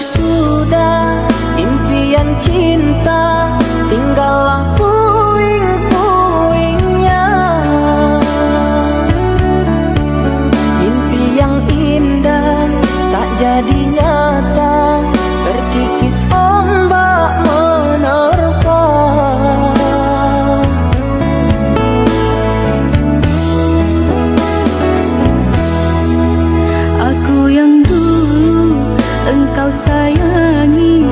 sudah impian cinta, tinggallah puing-puingnya. Mimpi yang indah tak jadi nyata, terkikis ombak menerpa. Aku yang dulu engkau sayangi,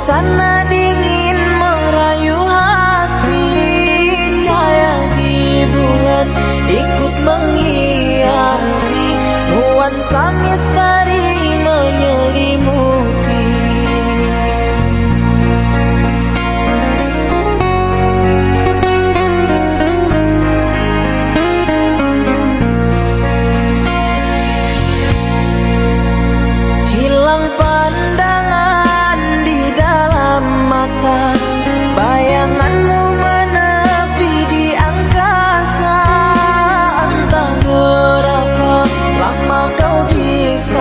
Suasana dingin merayu hati, cahaya di bulan ikut menghiasi, nuansa misteri menyelimuti. Hilang pandangan di dalam mata, bayanganmu menepi di angkasa. Entah berapa lama kau bisa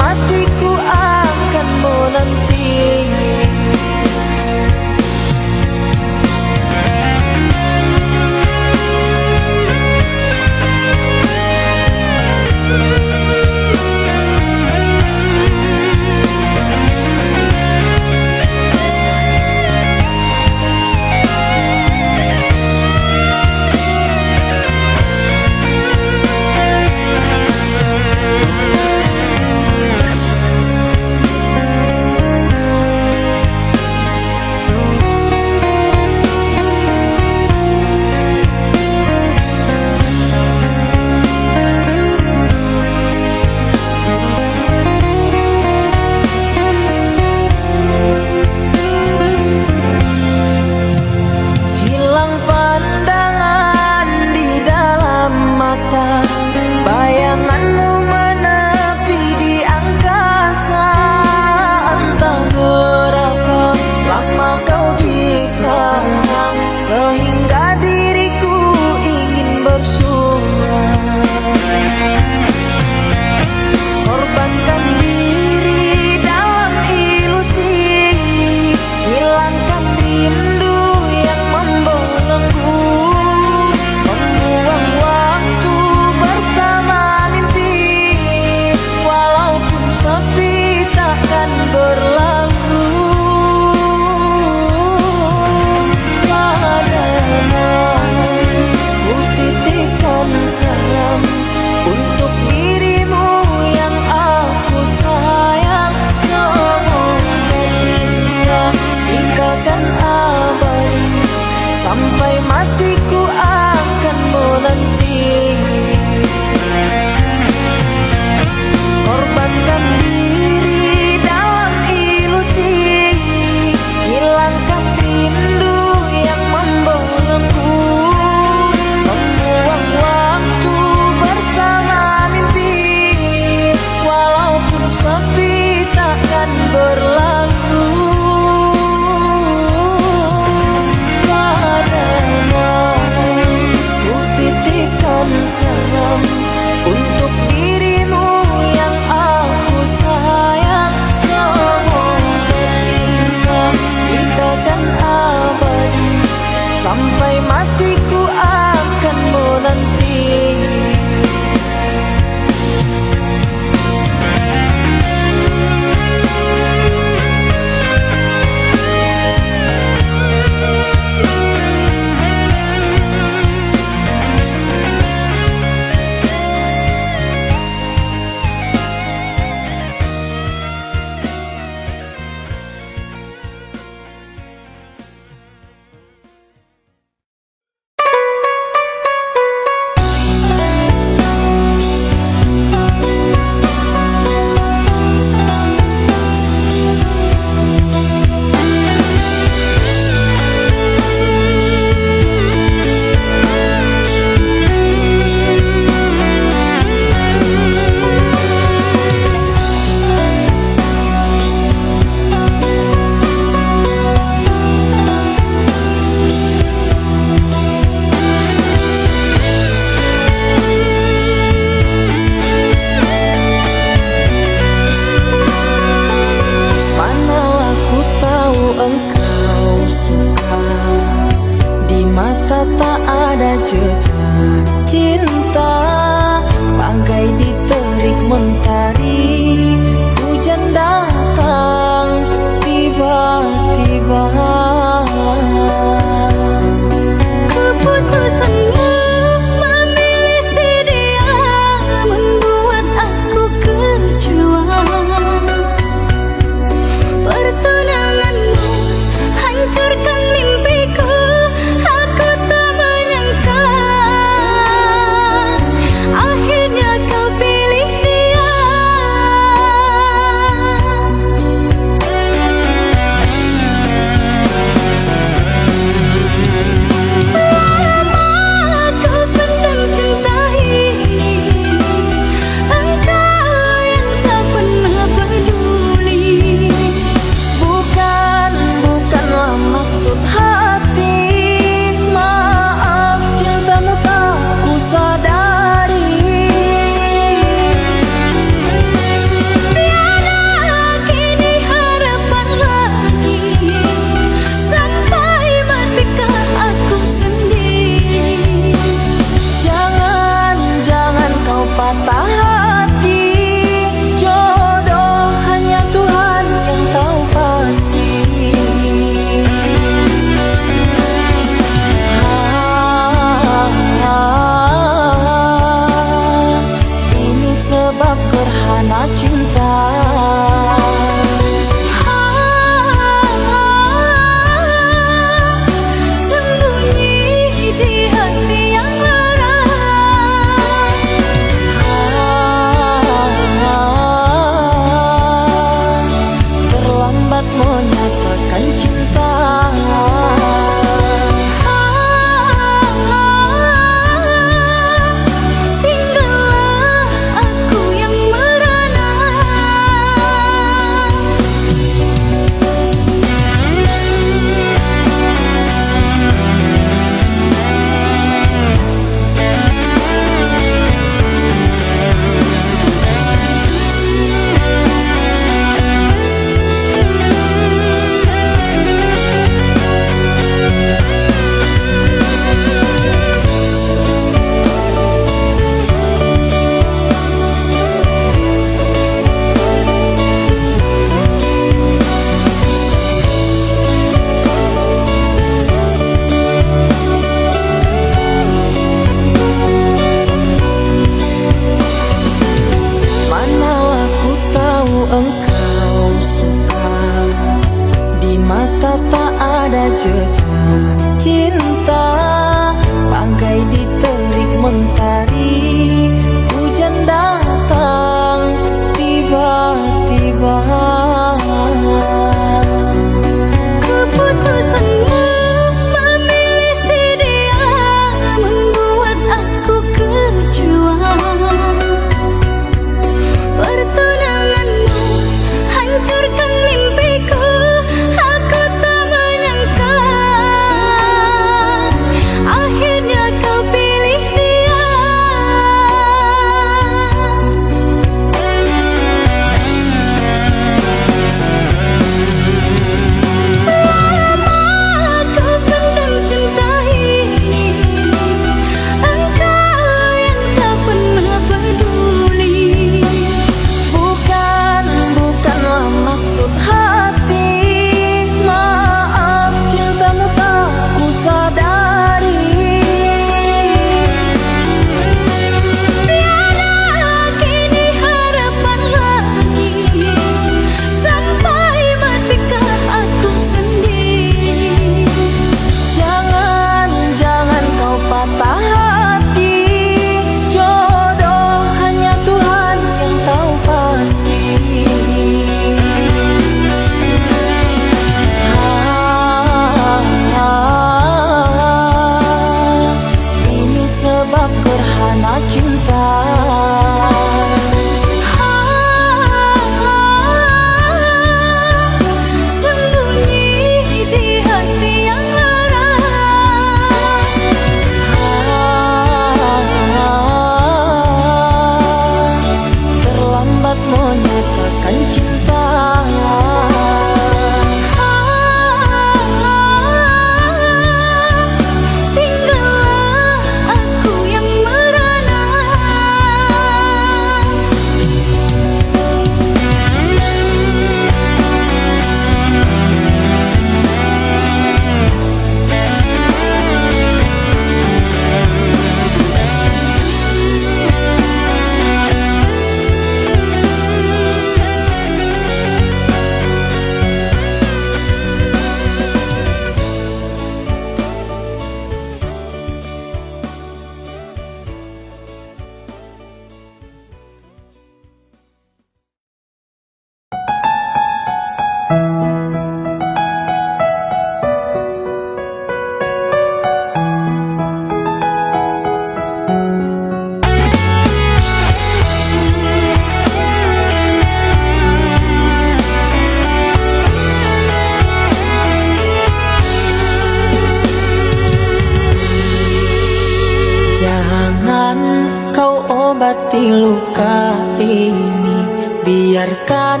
obati luka ini, biarkan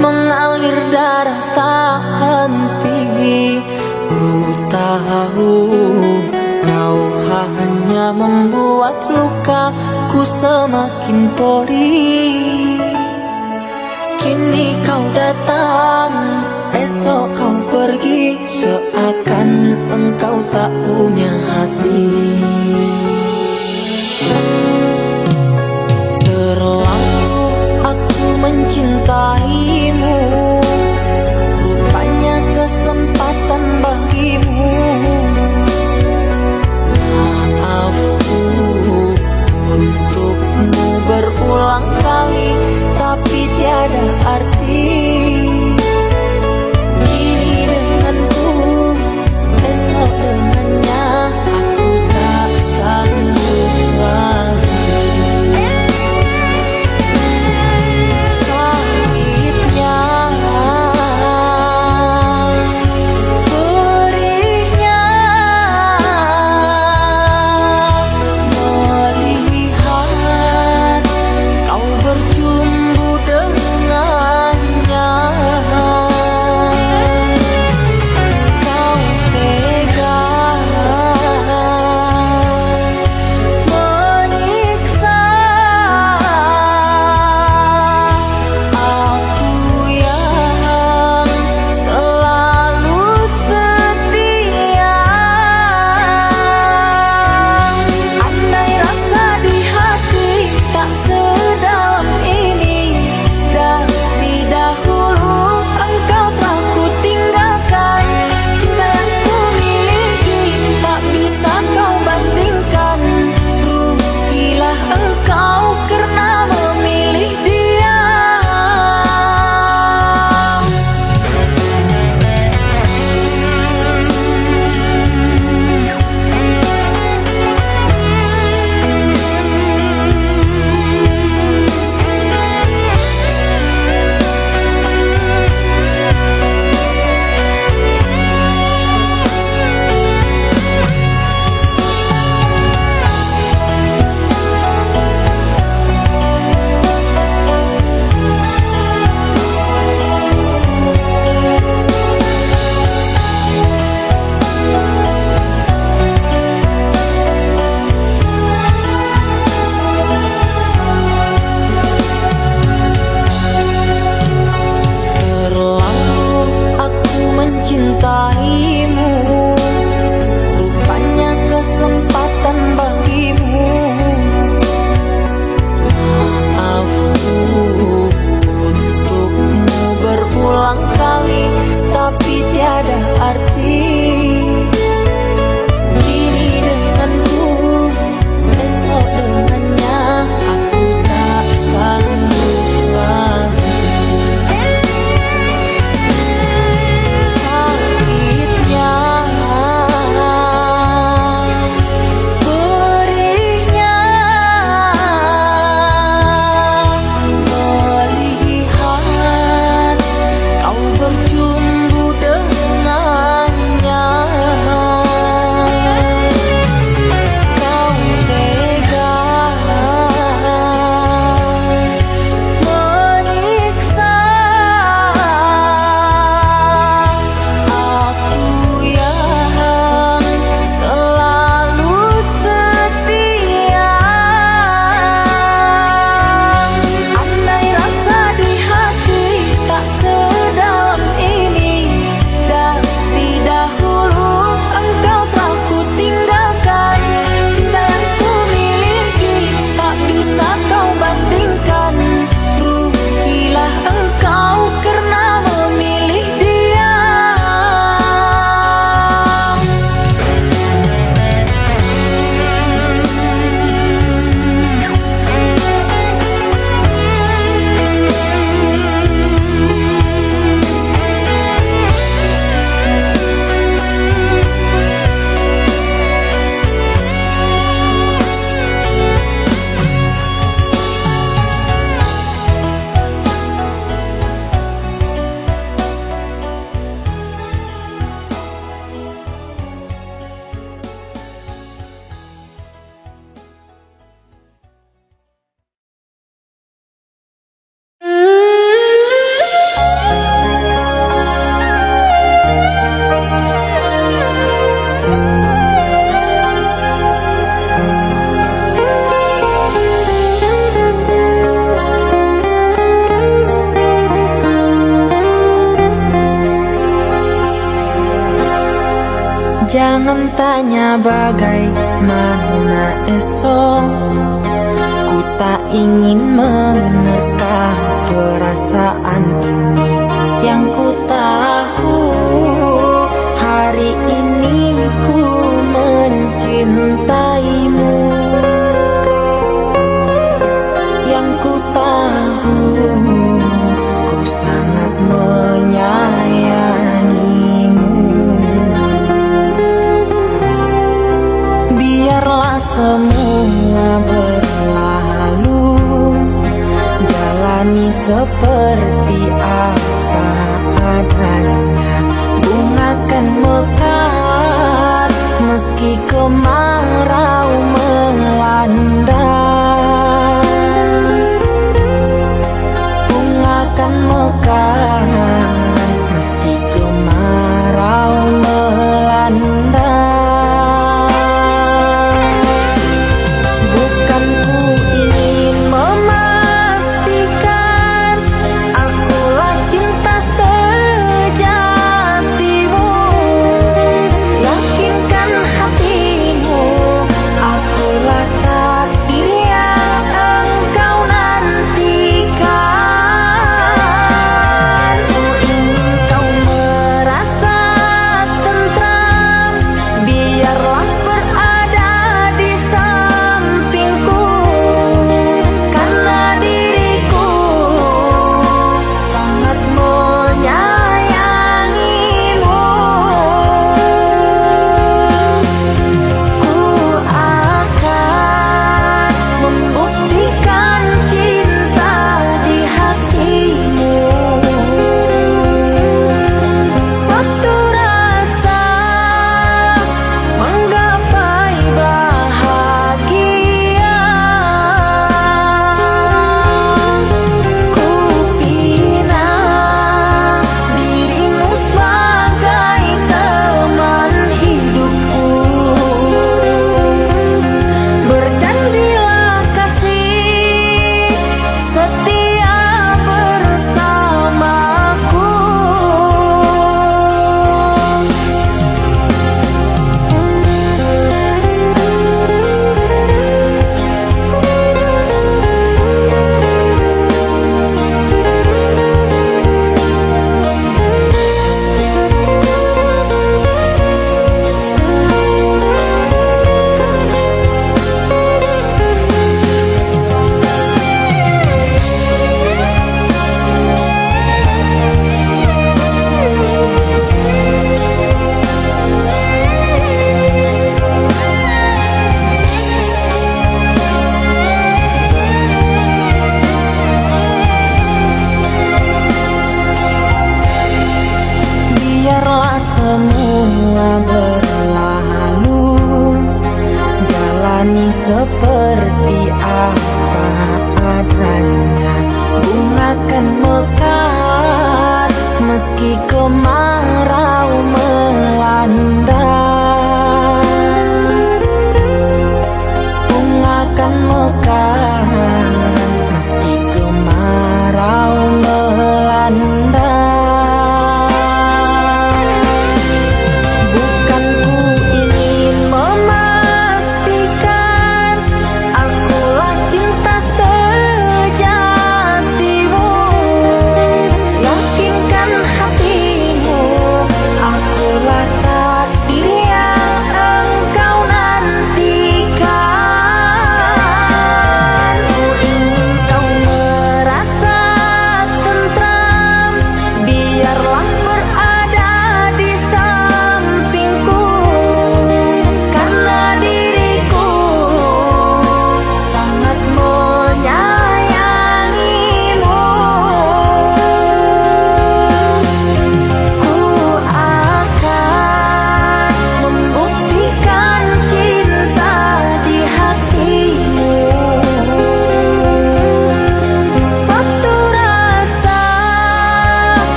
mengalir darah tak henti. Ku tahu kau hanya membuat lukaku semakin perih. Kini kau datang, esok kau pergi, seakan engkau tak punya hati. Terlalu aku mencintaimu, rupanya kesempatan bagimu. Maafku untukmu berulang kali, tapi tiada arti. Kini denganku, esok dengannya, aku tak sanggup lagi. Sakitnya, perihnya, melihat kau berjumpa dengan Jangan tanya bagaimana esok, ku tak ingin menerka perasaan ini. Yang ku tahu hari ini ku mencintaimu. Yang ku tahu ku sangat menyayangimu. Biarlah semua berlalu, jalani seperti apa adanya. Bunga kan mekar meski kemarau melanda. Bunga kan mekar meski kemarau melanda. Bukan ku ingin memastikan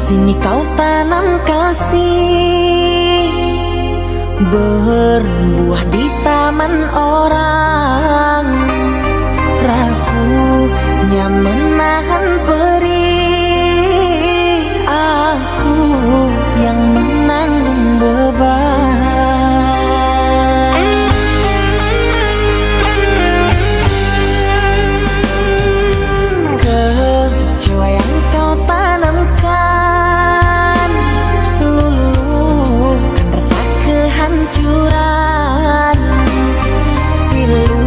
Sini kau tanam kasih, berbuah di taman orang. Rapuhnya menahan perih, aku yang menanggung beban. Kecewa yang kau tanamkan, luluhkan rasa kehancuran. Pilu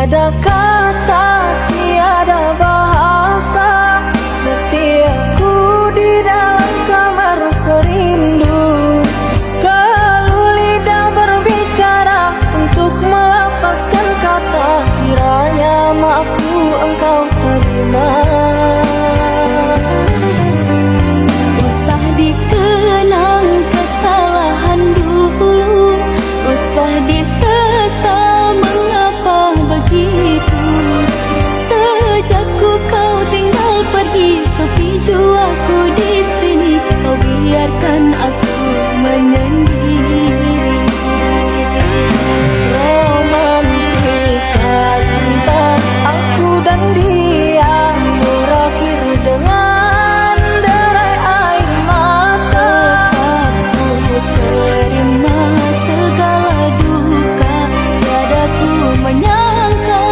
Tiada kata, tiada bahasa, setiaku di dalam kamar perindu. Kalau lidah berbicara untuk melafazkan kata, kiranya maafku engkau terima. Usah dikenang kesalahan dulu, usah disesal mengapa begitu. Sejak kau tinggal pergi, sepi jiwaku di sini. Kau biarkan aku menyendiri. Romantika cinta aku dan dia berakhir dengan derai air mata. Tetap ku terima segala duka, tiada ku menyangka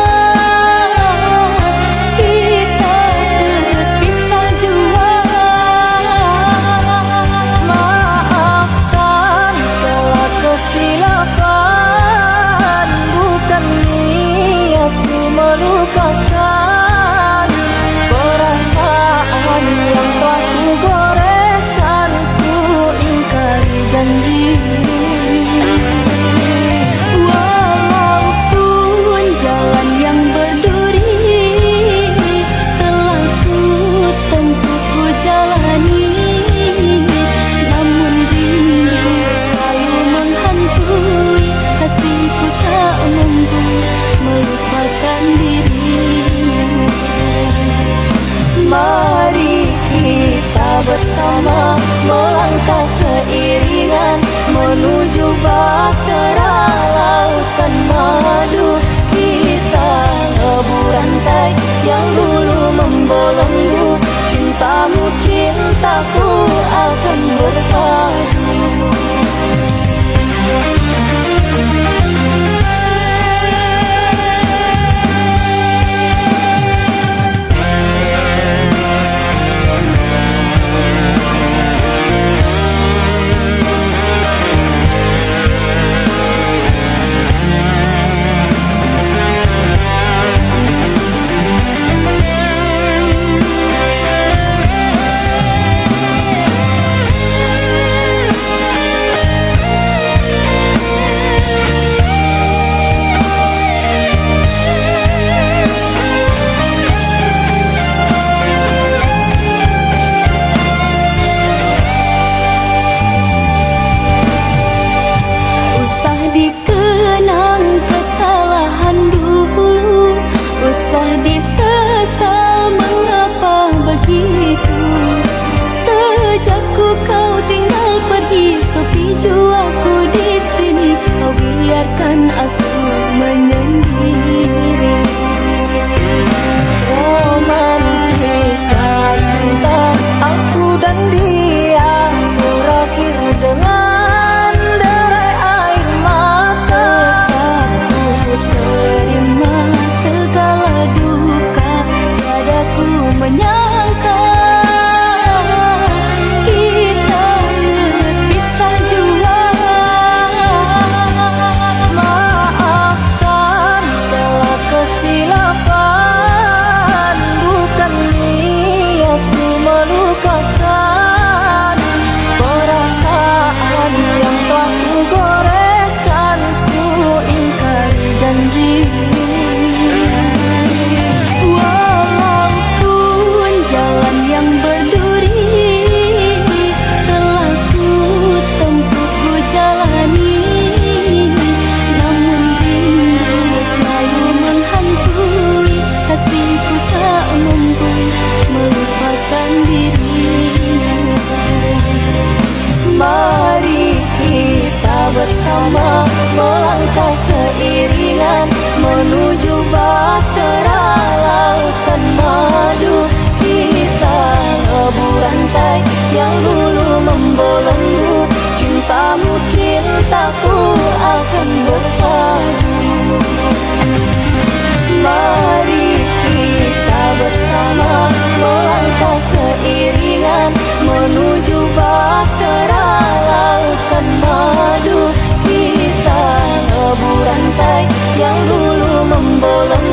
kita terpisah jua. Maafkan segala kesilapan, bukan niatku melukakan. Perasaan yang telah ku goreskan, ku ingkari janji. Walaupun jalan yang berduri telah ku tempuh, ku jalani, namun rindu selalu menghantui. Hatiku tak mampu melupakan dirimu. Mari kita bersama melangkah seiringan menuju bahtera lautan madu. Kita ngebur rantai yang dulu membelenggu. Cintamu cintaku akan berpadu. Usah dikenang kesalahan dulu, usah disesal mengapa begitu. Sejak kau tinggal pergi, sepi jiwaku di sini. Kau biarkan aku menyendiri. Romantika cinta aku dan dia berakhir dengan derai air mata. Tetap ku terima segala duka, tiada ku menyangka kita terpisah jua. Maafkan segala kesilapan, bukan niatku melukakan. Perasaan yang telah ku goreskan, ku ingkari janji. Walaupun jalan yang berduri telah ku tempuh, ku jalani, namun rindu selalu menghantui. Hatiku tak mampu melupakan dirimu. Mari kita bersama melangkah seiringan menuju bahtera lautan madu. Kita ngebur rantai yang dulu membelenggu. Cintamu cintaku akan berpadu. Mari kita bersama melangkah seiringan menuju bahtera lautan madu. Kita ngebur rantai yang dulu membelenggu.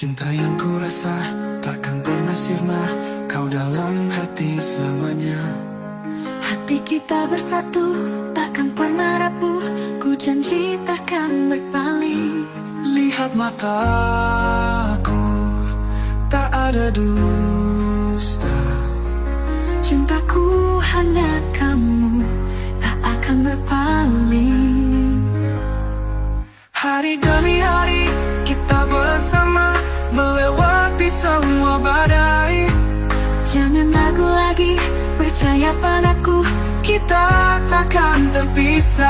Cinta yang ku rasa takkan pernah sirna, kau dalam hati selamanya. Hati kita bersatu, takkan pernah rapuh. Ku janji takkan berpaling. Lihat mataku, tak ada dusta. Cintaku hanya kamu, tak akan berpaling. Hari demi hari kita bersama, melewati semua badai. Jangan ragu lagi, percaya padaku, Kita takkan terpisah.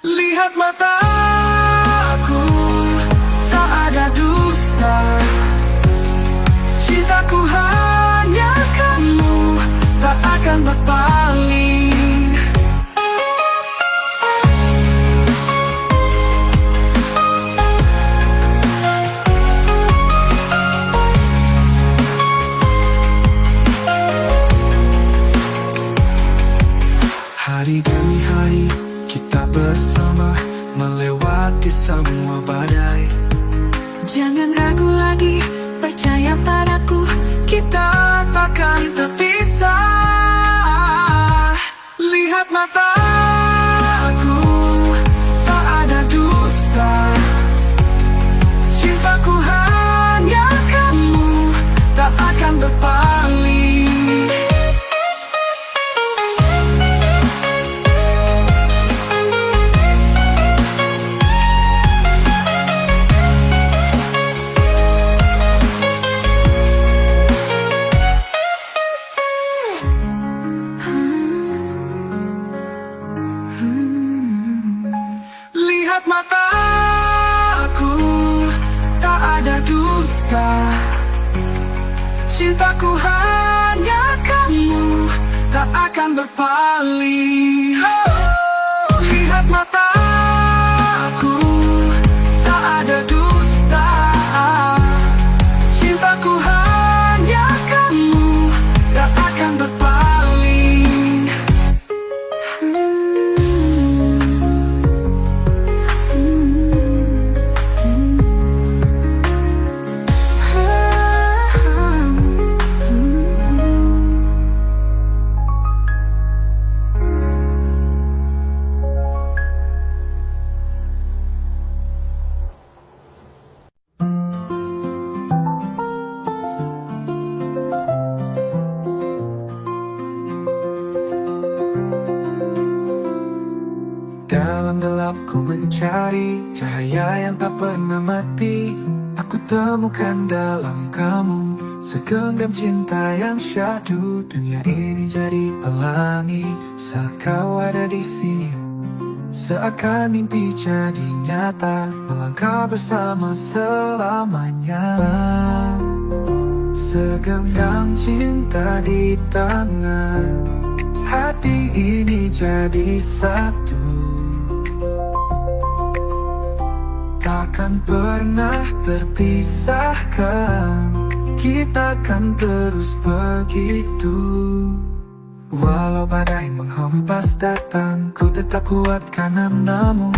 Lihat mataku, tak ada dusta. Cintaku hanya kamu, tak akan berpaling. Hari demi hari kita bersama, melewati semua badai. jangan ragu lagi, percaya padaku, Kita takkan terpisah. Lihat mataku, tak ada dusta. Cintaku hanya kamu, tak akan berpaling. Lihat mataku, tak ada dusta. Cintaku hanya kamu, tak akan berpaling. Lihat mataku, tak ada dusta. Cintaku hanya kamu, tak akan berpaling. Dalam gelap ku mencari cahaya yang tak pernah mati. Aku temukan dalam kamu segenggam cinta yang syahdu. Dunia ini jadi pelangi saat kau ada di sini. Seakan mimpi jadi nyata, melangkah bersama selamanya. Segenggam cinta di tangan, hati ini jadi satu. Takkan pernah terpisahkan, kita kan terus begitu. Walau badai menghempas datang, ku tetap kuat karena namamu.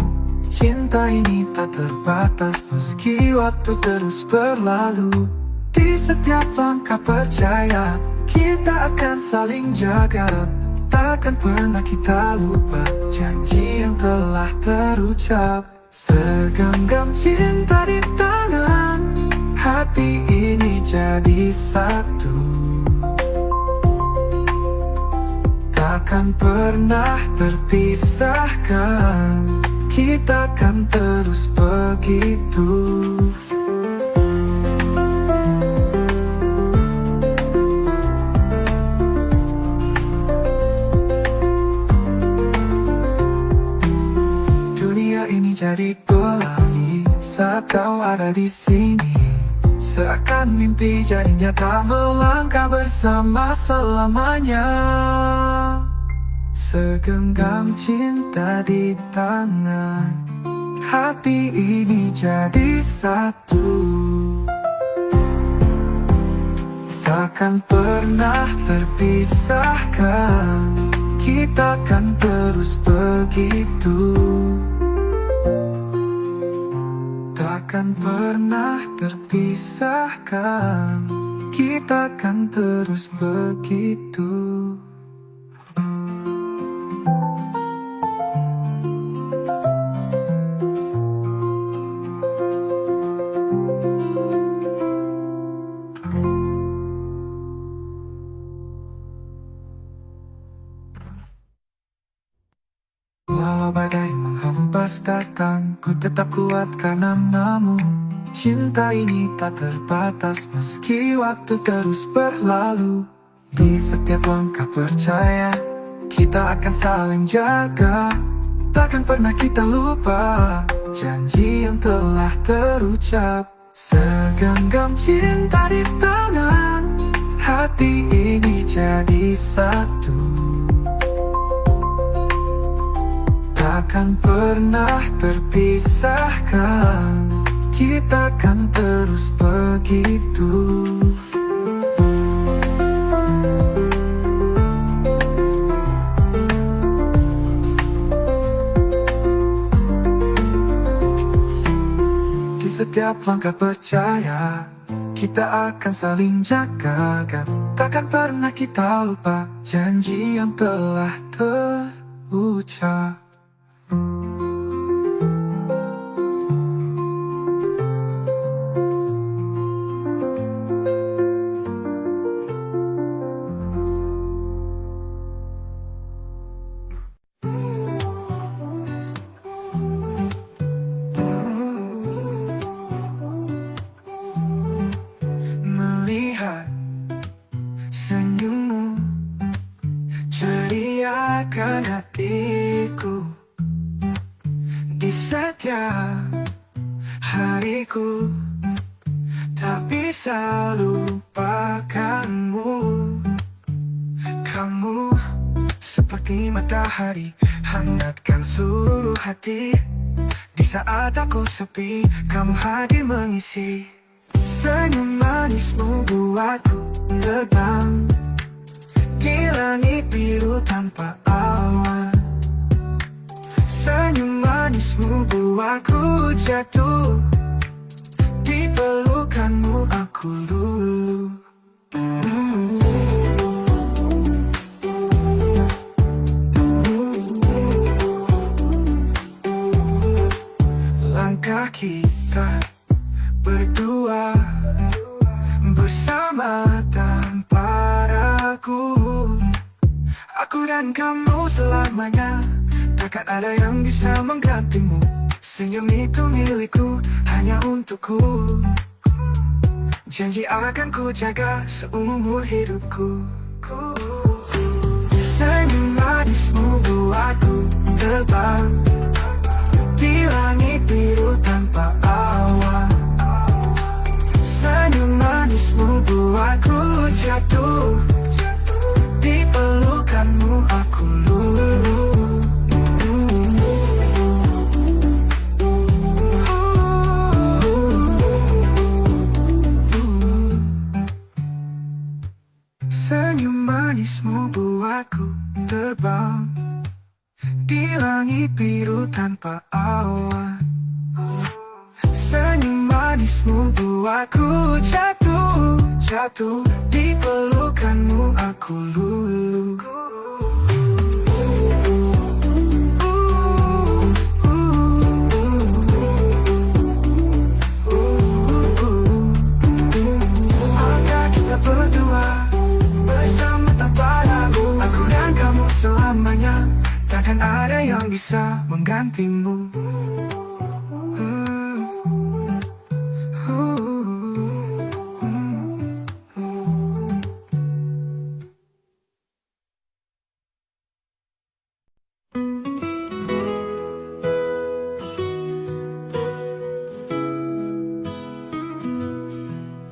Cinta ini tak terbatas, meski waktu terus berlalu. Di setiap langkah percaya, kita akan saling jaga. Takkan pernah kita lupa janji yang telah terucap. Segenggam cinta di tangan, hati ini jadi satu. Takkan pernah terpisahkan, kita kan terus begitu. Dunia ini jadi pelangi saat kau ada di sini. Seakan mimpi jadi nyata, melangkah bersama selamanya. Segenggam cinta di tangan, hati ini jadi satu. Takkan pernah terpisahkan, kita kan terus begitu. takkan pernah terpisahkan. Kita kan terus begitu. Walau badai menghempas datang, ku tetap kuat karena namamu. Cinta ini tak terbatas meski waktu terus berlalu. Di setiap langkah percaya, kita akan saling jaga. Takkan pernah kita lupa janji yang telah terucap. Segenggam cinta di tangan, hati ini jadi satu. Takkan pernah terpisahkan, kita kan terus begitu. Di setiap langkah percaya, kita akan saling jaga. Takkan pernah kita lupa janji yang telah terucap. Melihat senyummu ceriakan hatiku. Di setiap hariku tak bisa lupakanmu. Kamu seperti matahari, hangatkan seluruh hati. Di saat aku sepi, kamu hadir mengisi. Senyum manismu buatku terbang di langit biru tanpa awan. Senyum manismu buatku jatuh di pelukanmu, aku luluh. Langkah kita berdua bersama tanpa ragu. Aku dan kamu selamanya, takkan ada yang bisa menggantimu. Senyum itu milikku, hanya untukku. Janji akan ku jaga seumur hidupku. Senyum manismu buatku terbang di langit biru tanpa awan. Senyum manismu buatku jatuh di pelukanmu, aku luluh. Senyum manismu buatku terbang di langit biru tanpa awan. Senyum manismu buatku jatuh di pelukanmu, aku luluh. Angkat kita berdua bersama tanpa ragu. Aku dan kamu selamanya, takkan ada yang bisa menggantimu.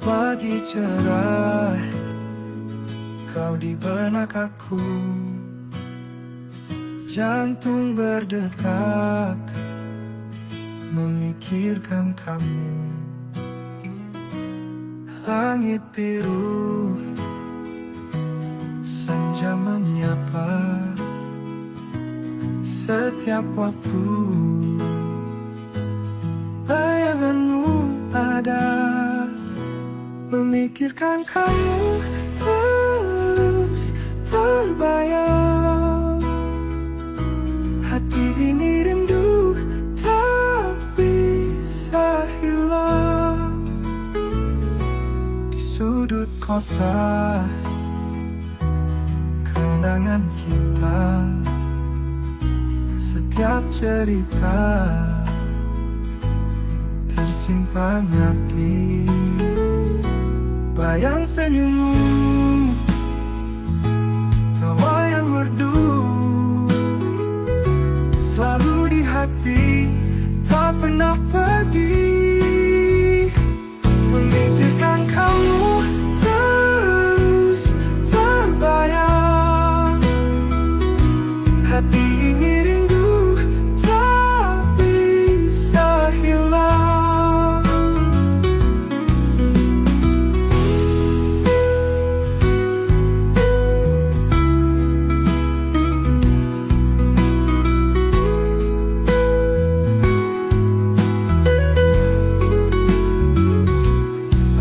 Pagi cerah, kau di benak aku. Jantung berdetak, memikirkan kamu. Langit biru, senja menyapa. Setiap waktu, bayanganmu Memikirkan kamu terus terbayang. Hati ini rindu tak bisa hilang. Di sudut kota kenangan kita, setiap cerita tersimpan rapi. Bayang senyummu, tawa yang merdu, selalu di hati, tak pernah pergi. Memikirkan kamu terus terbayang. Hati ini rindu tak bisa hilang.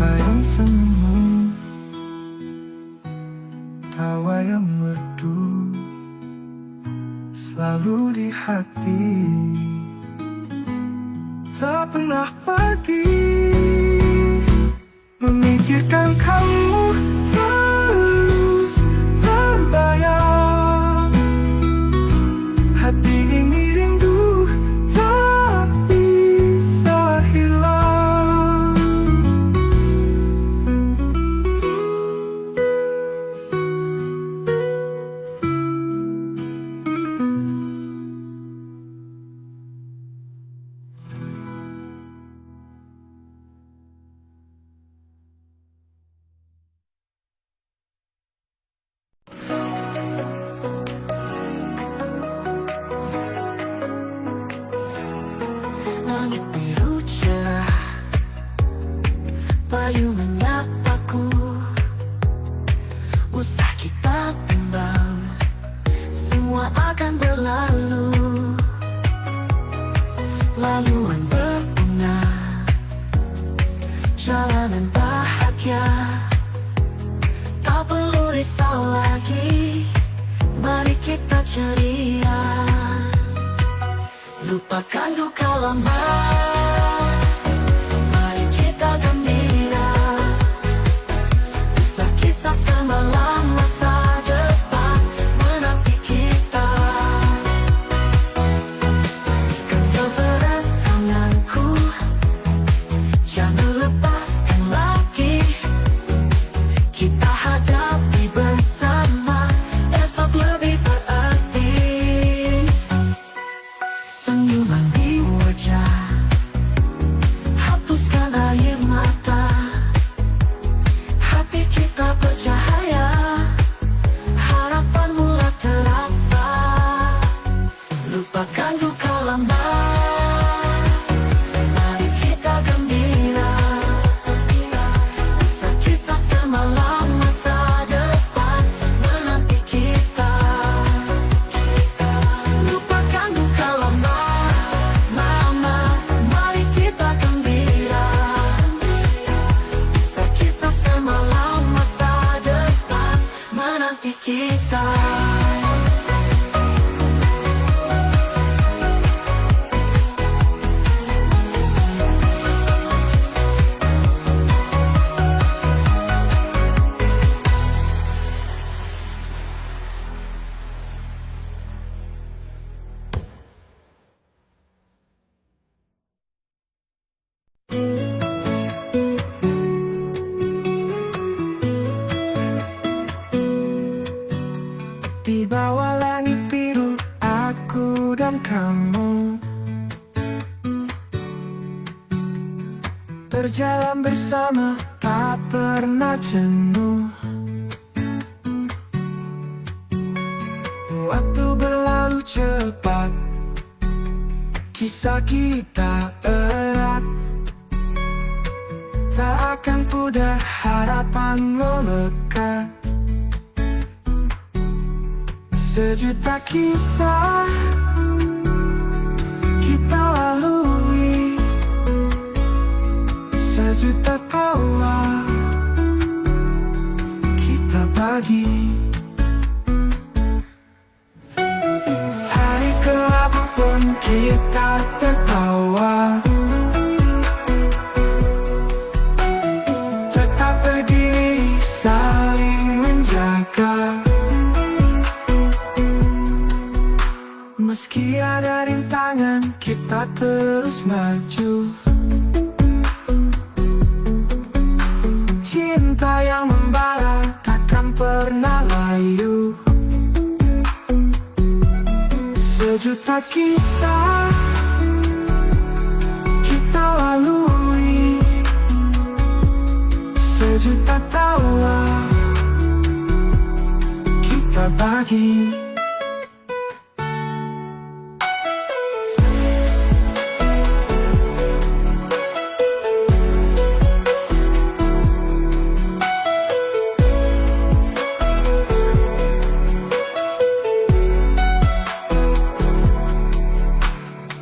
Bayang senyummu, tawa yang merdu, selalu di hati, tak pernah pergi. Memikirkan kamu terus terbayang. Hati ini rindu tak bisa hilang. Langit biru cerah, bayu menyapaku. Usah kita bimbang, semua akan berlalu. Laluan berbunga, jalanan bahagia. Tak perlu risau lagi, mari kita ceria. Lupakan duka lama, mari kita gembira. Kisah-kisah semalam, masa depan menanti kita. Genggam erat tanganku, jangan lepaskan lagi. Kita hadapi bersama, esok lebih berarti. Senyuman di wajah, hapuskan air mata. Hati kita bercahaya, harapan mula terasa. Lupakan duka lama, mari kita gembira. Kisah-kisah semalam, masa depan menanti kita. Lupakan duka lama, mama, mari kita gembira. Kisah-kisah semalam, masa depan menanti kita. Di bawah langit biru, aku dan kamu berjalan bersama, tak pernah jenuh. Waktu berlalu cepat, kisah kita erat. Tak akan pudar, harapan melekat. Sejuta kisah kita lalui, sejuta tawa tertawa, tetap berdiri saling menjaga. Meski ada rintangan, kita terus maju. Cinta yang membara takkan pernah layu. Sejuta kisah kita lalui, sejuta tawa kita bagi.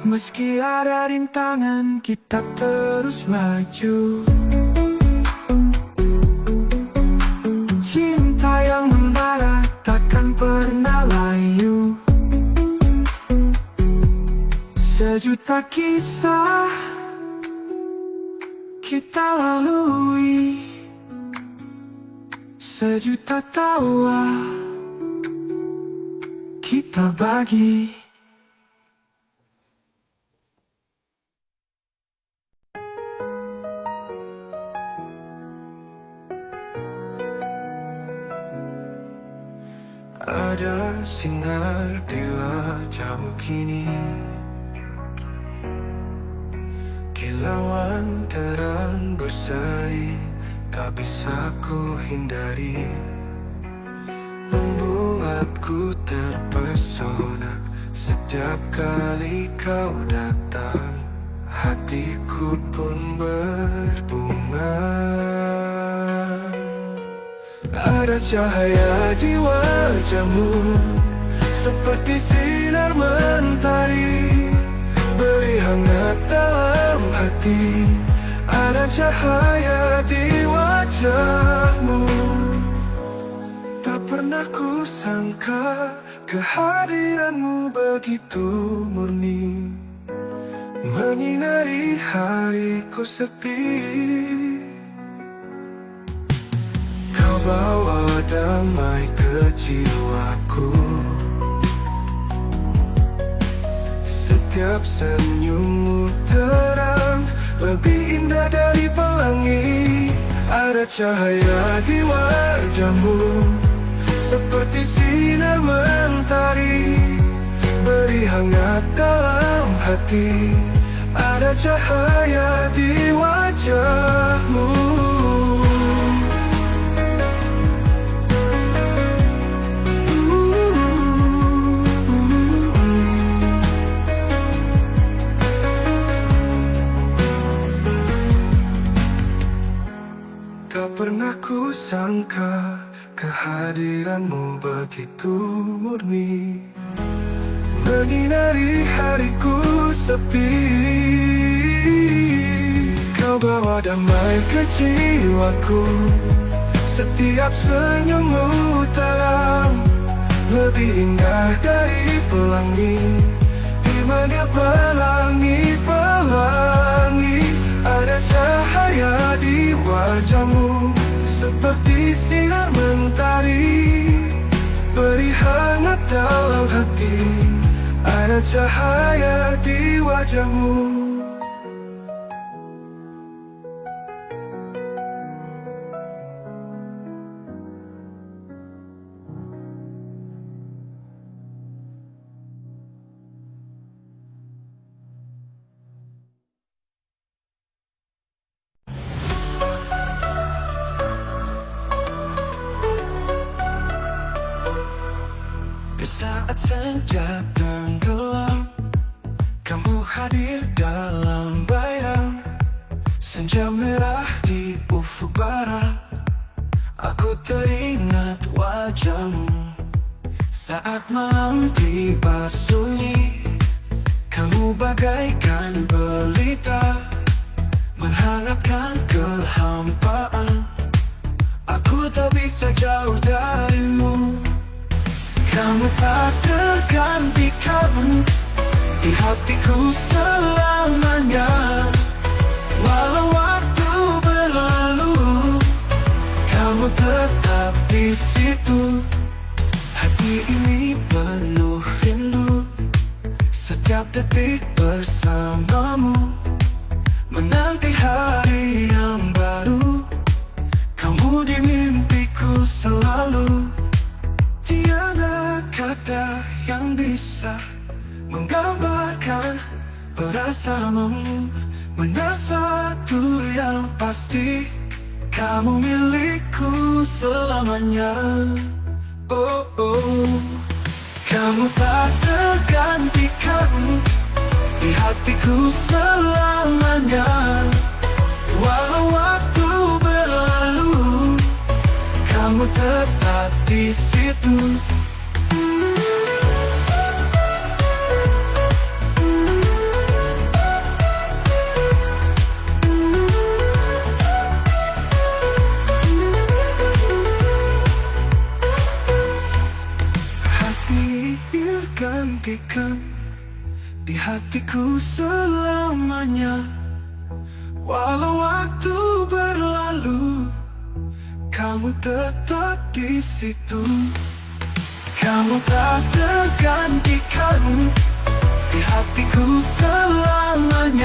Meski ada rintangan, kita terus maju. Cinta yang membara takkan pernah layu. Sejuta kisah kita lalui, sejuta tawa kita bagi. Ada sinar di wajahmu kini, kilauan terang berseri, tak bisa ku hindari, membuatku terpesona. Setiap kali kau datang, hatiku pun berbunga. Ada cahaya di wajahmu, seperti sinar mentari, beri hangat dalam hati. Ada cahaya di wajahmu. Tak pernah ku sangka kehadiranmu begitu murni, menyinari hariku sepi. Kau bawa damai ke jiwaku, setiap senyummu terang, lebih indah dari pelangi. Ada cahaya di wajahmu, seperti sinar mentari, beri hangat dalam hati. Ada cahaya di wajahmu. Tak pernah ku sangka kehadiranmu begitu murni, menyinari hariku sepi. Kau bawa damai ke jiwaku, setiap senyummu terang, lebih indah dari pelangi. Di mana pelangi-pelangi, ada cahaya di wajahmu, seperti sinar mentari, beri hangat dalam hati. Ada cahaya di wajahmu. Di saat senja tenggelam, kamu hadir dalam bayang. Senja merah di ufuk barat, aku teringat wajahmu. Saat malam tiba sunyi, kamu bagaikan pelita, menghangatkan kehampaan. Aku tak bisa jauh darimu. Kamu tak tergantikan di hatiku selamanya. Walau waktu berlalu, kamu tetap di situ. Hati ini penuh rindu, setiap detik bersamamu, menanti hari yang baru. Kamu di mimpiku selalu. Tiada kata yang bisa menggambarkan perasaanmu. Mana satu yang pasti, kamu milikku selamanya. Oh, oh. Kamu tak tergantikan di hatiku selamanya. Walau waktu berlalu, kamu tetap di situ. Gantikan di hatiku selamanya. Walau waktu berlalu, kamu tetap di situ. Kamu tak tergantikan di hatiku selamanya.